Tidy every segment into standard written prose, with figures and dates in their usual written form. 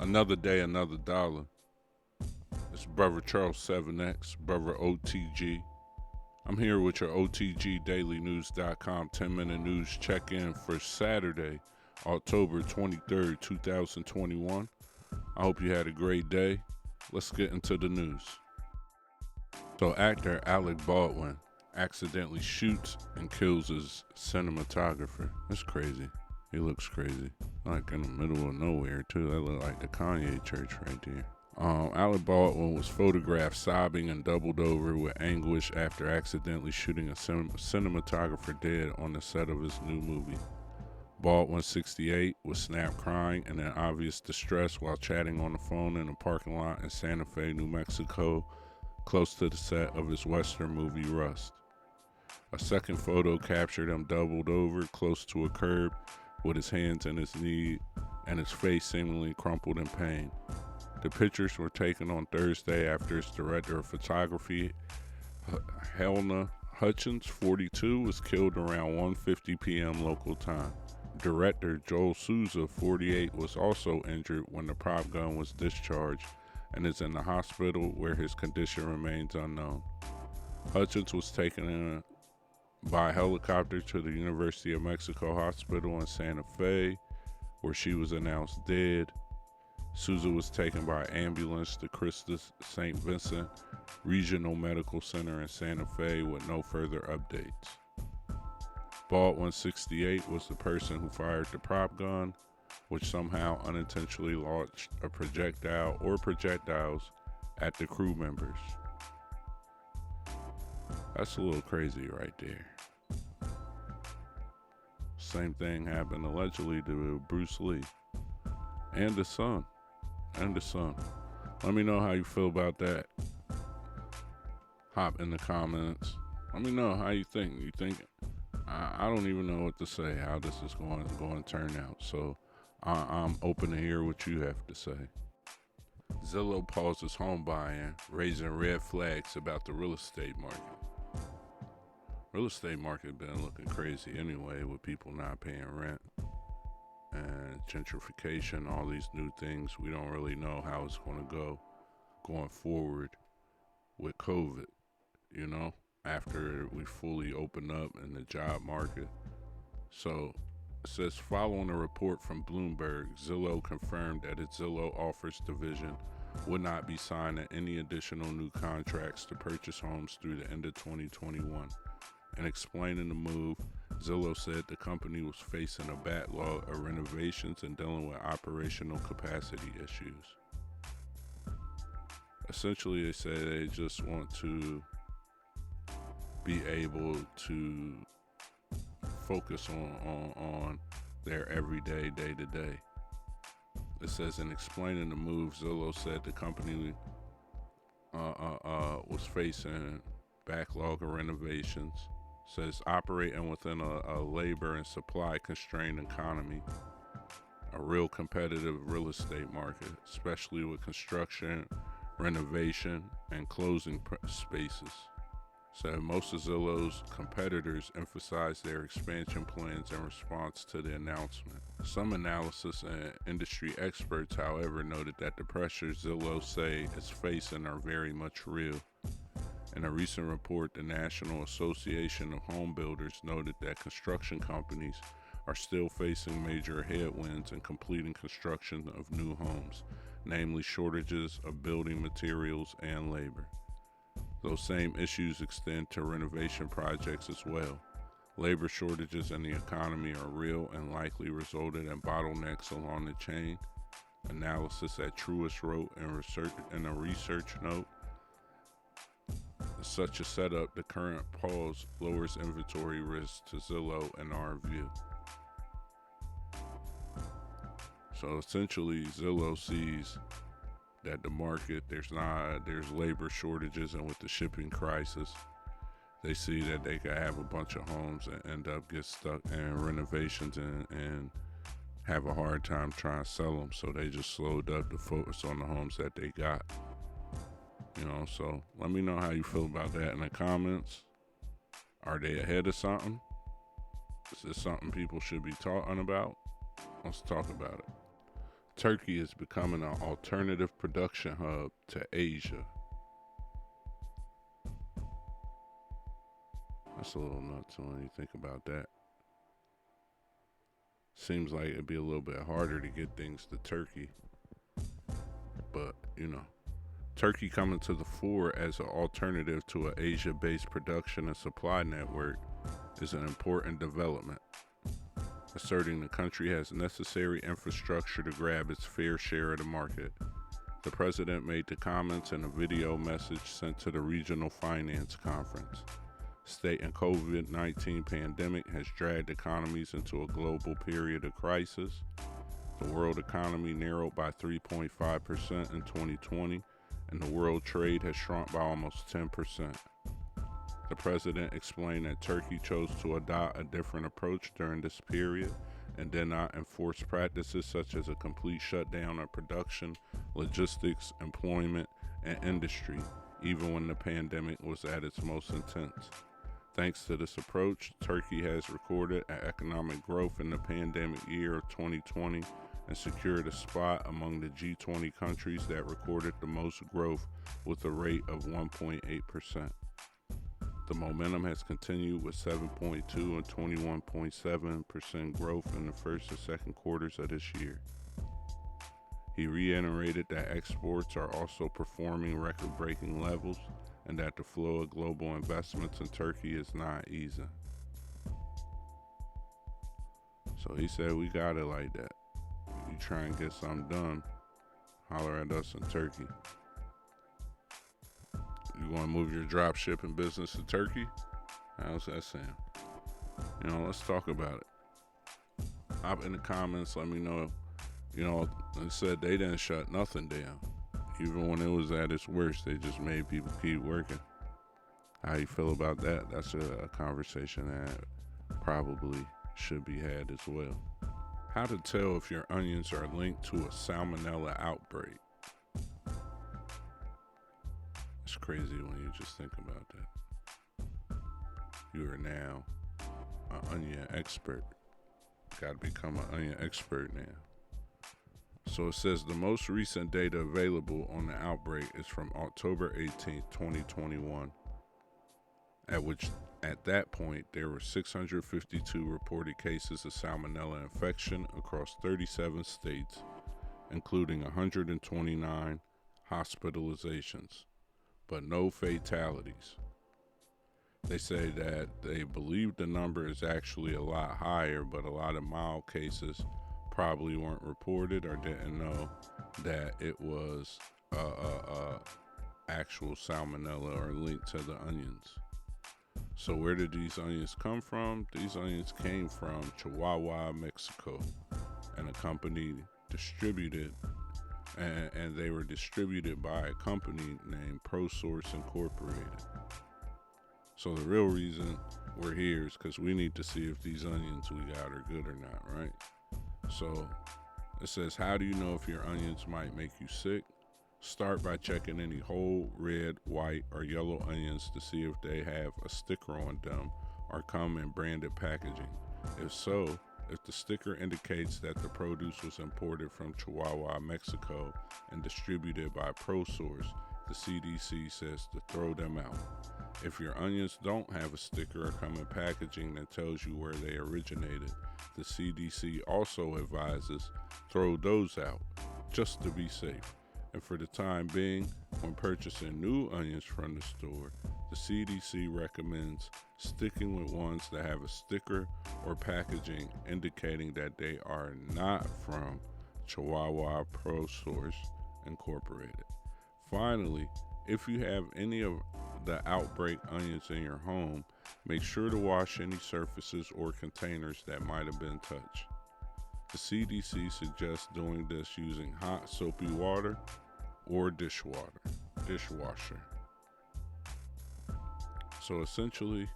Another day, another dollar. It's Brother Charles 7X, Brother OTG. I'm here with your OTGDailyNews.com 10-minute news check-in for Saturday, October 23rd, 2021. I hope you had a great day. Let's get into the news. So actor Alec Baldwin accidentally shoots and kills his cinematographer. That's crazy. He looks crazy. Like in the middle of nowhere too. That look like the Kanye church right there. Alec Baldwin was photographed sobbing and doubled over with anguish after accidentally shooting a cinematographer dead on the set of his new movie. Baldwin, 68, was snapped crying and in obvious distress while chatting on the phone in a parking lot in Santa Fe, New Mexico, close to the set of his Western movie Rust. A second photo captured him doubled over close to a curb with his hands in his knee and his face seemingly crumpled in pain. The pictures were taken on Thursday after his director of photography, Helena Hutchins, 42, was killed around 1:50 p.m. local time. Director Joel Souza, 48, was also injured when the prop gun was discharged and is in the hospital where his condition remains unknown. Hutchins was taken in by helicopter to the University of Mexico Hospital in Santa Fe, where she was announced dead. Souza was taken by ambulance to Christus St. Vincent Regional Medical Center in Santa Fe with no further updates. Baldwin, 68, was the person who fired the prop gun, which somehow unintentionally launched a projectile or projectiles at the crew members. That's a little crazy right there. Same thing happened allegedly to Bruce Lee and the son. Let me know how you feel about that. Hop in the comments. Let me know how you think. You think I don't even know what to say, how this is going to turn out. So I'm open to hear what you have to say. Zillow pauses home buying, raising red flags about the real estate market. Real estate market been looking crazy anyway, with people not paying rent and gentrification, all these new things. We don't really know how it's going to go going forward with COVID, after we fully open up in the job market. So it says, following a report from Bloomberg, Zillow confirmed that its Zillow Offers division would not be signing any additional new contracts to purchase homes through the end of 2021. In explaining the move, Zillow said the company was facing a backlog of renovations and dealing with operational capacity issues. Essentially, they say they just want to be able to focus on their everyday, day-to-day. It says, in explaining the move, Zillow said the company was facing backlog of renovations. Says operating within a labor and supply constrained economy, a real competitive real estate market, especially with construction, renovation, and closing spaces. So most of Zillow's competitors emphasize their expansion plans in response to the announcement. Some analysis and industry experts, however, noted that the pressures Zillow say is facing are very much real. In a recent report, the National Association of Home Builders noted that construction companies are still facing major headwinds in completing construction of new homes, namely shortages of building materials and labor. Those same issues extend to renovation projects as well. Labor shortages in the economy are real and likely resulted in bottlenecks along the chain. Analysis at Truist wrote in a research note, such a setup, the current pause lowers inventory risk to Zillow in our view. So essentially, Zillow sees that the market, there's labor shortages, and with the shipping crisis, they see that they could have a bunch of homes and end up get stuck in renovations and have a hard time trying to sell them. So they just slowed up to focus on the homes that they got. So let me know how you feel about that in the comments. Are they ahead of something? Is this something people should be talking about? Let's talk about it. Turkey is becoming an alternative production hub to Asia. That's a little nuts when you think about that. Seems like it'd be a little bit harder to get things to Turkey. But, Turkey coming to the fore as an alternative to an Asia-based production and supply network is an important development, asserting the country has necessary infrastructure to grab its fair share of the market. The president made the comments in a video message sent to the Regional Finance Conference, stating COVID-19 pandemic has dragged economies into a global period of crisis. The world economy narrowed by 3.5% in 2020, and the world trade has shrunk by almost 10%. The president explained that Turkey chose to adopt a different approach during this period and did not enforce practices such as a complete shutdown of production, logistics, employment, and industry, even when the pandemic was at its most intense. Thanks to this approach, Turkey has recorded an economic growth in the pandemic year of 2020 and secured a spot among the G20 countries that recorded the most growth with a rate of 1.8%. The momentum has continued with 7.2 and 21.7% growth in the first and second quarters of this year. He reiterated that exports are also performing record-breaking levels and that the flow of global investments in Turkey is not easing. So he said, we got it like that. You try and get something done, holler at us in Turkey. You want to move your drop shipping business to Turkey? How's that sound? Let's talk about it. Hop in the comments, let me know. They said they didn't shut nothing down. Even when it was at its worst, they just made people keep working. How you feel about that? That's a conversation that probably should be had as well. How to tell if your onions are linked to a salmonella outbreak. It's crazy when you just think about that. You are now an onion expert. Got to become an onion expert now. So it says the most recent data available on the outbreak is from October 18th, 2021, at that point there were 652 reported cases of salmonella infection across 37 states, including 129 hospitalizations, but no fatalities. They say that they believe the number is actually a lot higher, but a lot of mild cases probably weren't reported or didn't know that it was actual salmonella or linked to the onions. So where did these onions come from? These onions came from Chihuahua, Mexico, and a company distributed, and they were distributed by a company named ProSource Incorporated. So the real reason we're here is because we need to see if these onions we got are good or not, right? So it says, how do you know if your onions might make you sick? Start by checking any whole, red, white, or yellow onions to see if they have a sticker on them or come in branded packaging. If so, if the sticker indicates that the produce was imported from Chihuahua, Mexico, and distributed by ProSource, the CDC says to throw them out. If your onions don't have a sticker or come in packaging that tells you where they originated, the CDC also advises throw those out, just to be safe. And for the time being, when purchasing new onions from the store, the CDC recommends sticking with ones that have a sticker or packaging indicating that they are not from Chihuahua ProSource Incorporated. Finally, if you have any of the outbreak onions in your home, make sure to wash any surfaces or containers that might have been touched. The CDC suggests doing this using hot soapy water or dishwasher. So essentially,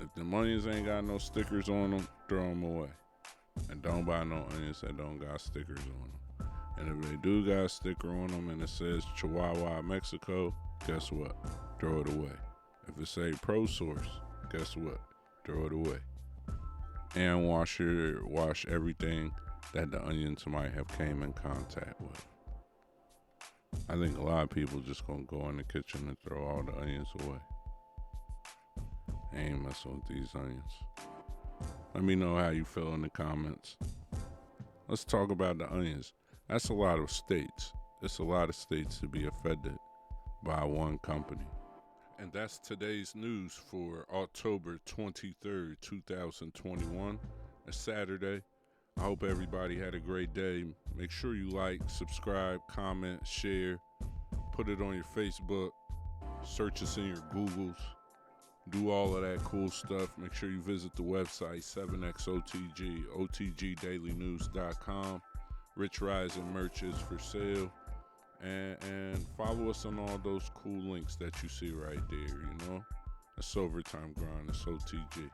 if the onions ain't got no stickers on them, throw them away. And don't buy no onions that don't got stickers on them. And if they do got a sticker on them and it says Chihuahua, Mexico, guess what? Throw it away. If it say ProSource, guess what? Throw it away. And wash everything that the onions might have came in contact with. I think a lot of people just gonna go in the kitchen and throw all the onions away. I ain't messing with these onions. Let me know how you feel in the comments. Let's talk about the onions. That's a lot of states. It's a lot of states to be offended by one company. And that's today's news for October 23rd, 2021. It's Saturday. I hope everybody had a great day. Make sure you like, subscribe, comment, share. Put it on your Facebook. Search us in your Googles. Do all of that cool stuff. Make sure you visit the website 7XOTG, OTGDailyNews.com. Rich Rising merch is for sale. And follow us on all those cool links that you see right there, you know. It's Overtime Grind. It's OTG.